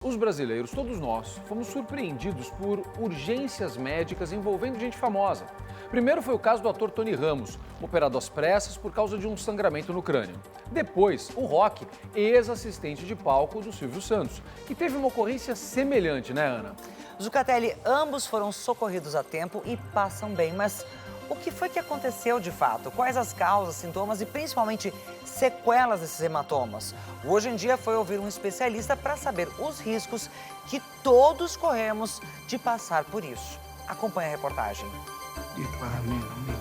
Os brasileiros, todos nós, fomos surpreendidos por urgências médicas envolvendo gente famosa. Primeiro foi o caso do ator Tony Ramos, operado às pressas por causa de um sangramento no crânio. Depois, o Rock, ex-assistente de palco do Silvio Santos, que teve uma ocorrência semelhante, né, Ana? Zucatelli, ambos foram socorridos a tempo e passam bem, mas o que foi que aconteceu de fato? Quais as causas, sintomas e principalmente sequelas desses hematomas? Hoje em dia foi ouvir um especialista para saber os riscos que todos corremos de passar por isso. Acompanhe a reportagem.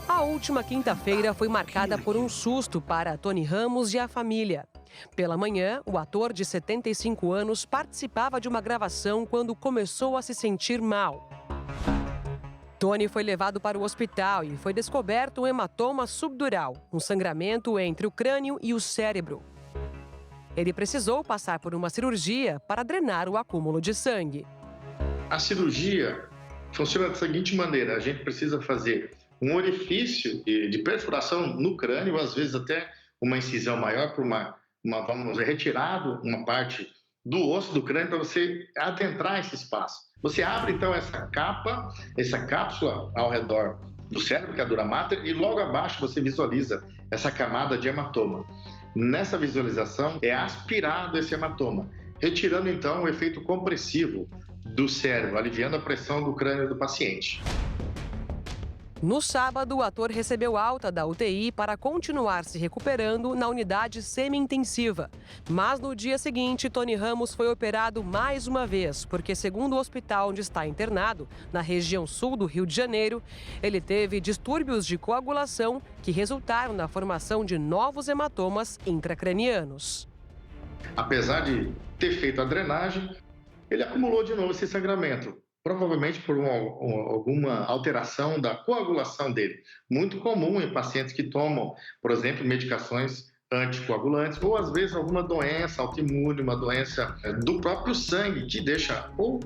A última quinta-feira foi marcada por um susto para Tony Ramos e a família. Pela manhã, o ator de 75 anos participava de uma gravação quando começou a se sentir mal. Tony foi levado para o hospital e foi descoberto um hematoma subdural, um sangramento entre o crânio e o cérebro. Ele precisou passar por uma cirurgia para drenar o acúmulo de sangue. A cirurgia funciona da seguinte maneira: a gente precisa fazer um orifício de perfuração no crânio, às vezes até uma incisão maior, por vamos dizer, retirado uma parte do osso do crânio para você adentrar esse espaço. Você abre então essa capa, essa cápsula ao redor do cérebro, que é a dura mater, e logo abaixo você visualiza essa camada de hematoma. Nessa visualização é aspirado esse hematoma, retirando então o efeito compressivo do cérebro, aliviando a pressão do crânio do paciente. No sábado, o ator recebeu alta da UTI para continuar se recuperando na unidade semi-intensiva. Mas no dia seguinte, Tony Ramos foi operado mais uma vez, porque, segundo o hospital onde está internado, na região sul do Rio de Janeiro, ele teve distúrbios de coagulação que resultaram na formação de novos hematomas intracranianos. Apesar de ter feito a drenagem, ele acumulou de novo esse sangramento, provavelmente por alguma alteração da coagulação dele. Muito comum em pacientes que tomam, por exemplo, medicações anticoagulantes ou, às vezes, alguma doença autoimune, uma doença do próprio sangue, que deixa ou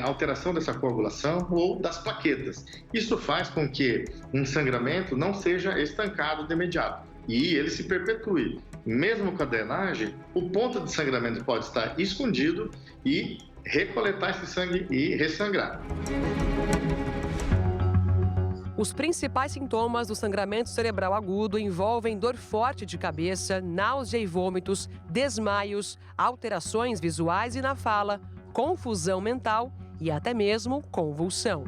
alteração dessa coagulação ou das plaquetas. Isso faz com que um sangramento não seja estancado de imediato e ele se perpetue. Mesmo com a drenagem, o ponto de sangramento pode estar escondido e recoletar esse sangue e ressangrar. Os principais sintomas do sangramento cerebral agudo envolvem dor forte de cabeça, náusea e vômitos, desmaios, alterações visuais e na fala, confusão mental e até mesmo convulsão.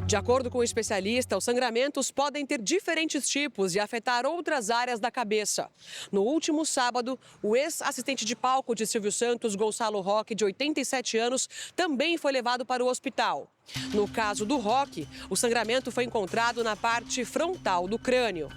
De acordo com o especialista, os sangramentos podem ter diferentes tipos e afetar outras áreas da cabeça. No último sábado, o ex-assistente de palco de Silvio Santos, Gonçalo Roque, de 87 anos, também foi levado para o hospital. No caso do Roque, o sangramento foi encontrado na parte frontal do crânio.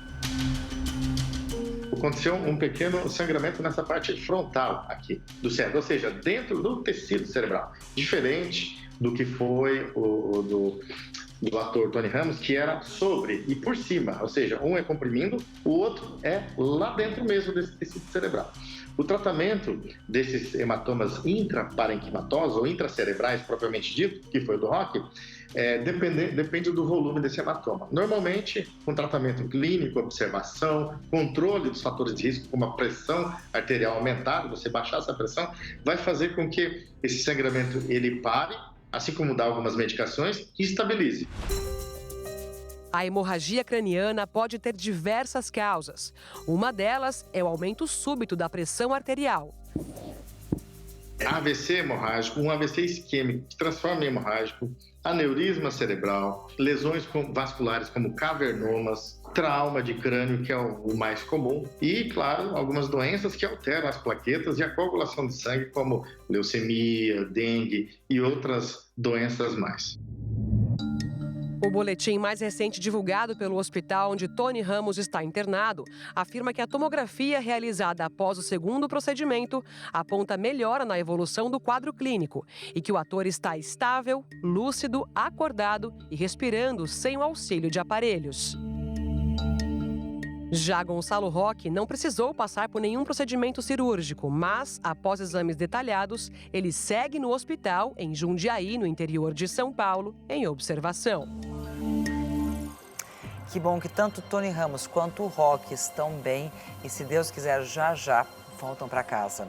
Aconteceu um pequeno sangramento nessa parte frontal aqui do cérebro, ou seja, dentro do tecido cerebral, diferente do que foi do ator Tony Ramos, que era sobre e por cima, ou seja, um é comprimindo, o outro é lá dentro mesmo desse tecido cerebral. O tratamento desses hematomas intraparenquimatosos ou intracerebrais, propriamente dito, que foi o do Rock, depende do volume desse hematoma. Normalmente, com tratamento clínico, observação, controle dos fatores de risco, como a pressão arterial aumentada, você baixar essa pressão, vai fazer com que esse sangramento ele pare, assim como dá algumas medicações, e estabilize. A hemorragia craniana pode ter diversas causas. Uma delas é o aumento súbito da pressão arterial. AVC hemorrágico, um AVC isquêmico que transforma em hemorrágico, aneurisma cerebral, lesões vasculares como cavernomas, trauma de crânio, que é o mais comum, e, claro, algumas doenças que alteram as plaquetas e a coagulação de sangue, como leucemia, dengue e outras doenças mais. O boletim mais recente divulgado pelo hospital onde Tony Ramos está internado afirma que a tomografia realizada após o segundo procedimento aponta melhora na evolução do quadro clínico e que o ator está estável, lúcido, acordado e respirando sem o auxílio de aparelhos. Já Gonçalo Roque não precisou passar por nenhum procedimento cirúrgico, mas, após exames detalhados, ele segue no hospital em Jundiaí, no interior de São Paulo, em observação. Que bom que tanto Tony Ramos quanto o Rock estão bem e, se Deus quiser, já voltam para casa.